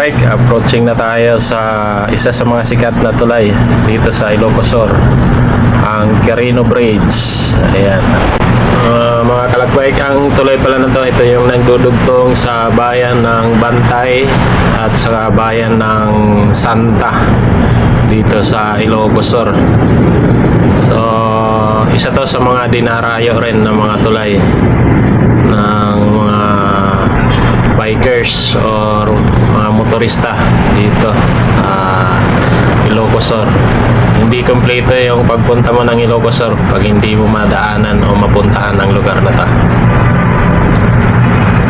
kalakbike, approaching na tayo sa isa sa mga sikat na tulay dito sa Ilocos Sur, ang Quirino Bridge. Ayan. Mga kalakbike, ang tulay pala na to, ito yung nagdudugtong sa bayan ng Bantay at sa bayan ng Santa dito sa Ilocos Sur. So, isa to sa mga dinarayo rin ng mga tulay ng mga bikers or mga motorista dito sa Ilocos Sur. Hindi kompleto yung pagpunta mo ng Ilocos Sur pag hindi mo madaanan o mapuntahan ang lugar na to.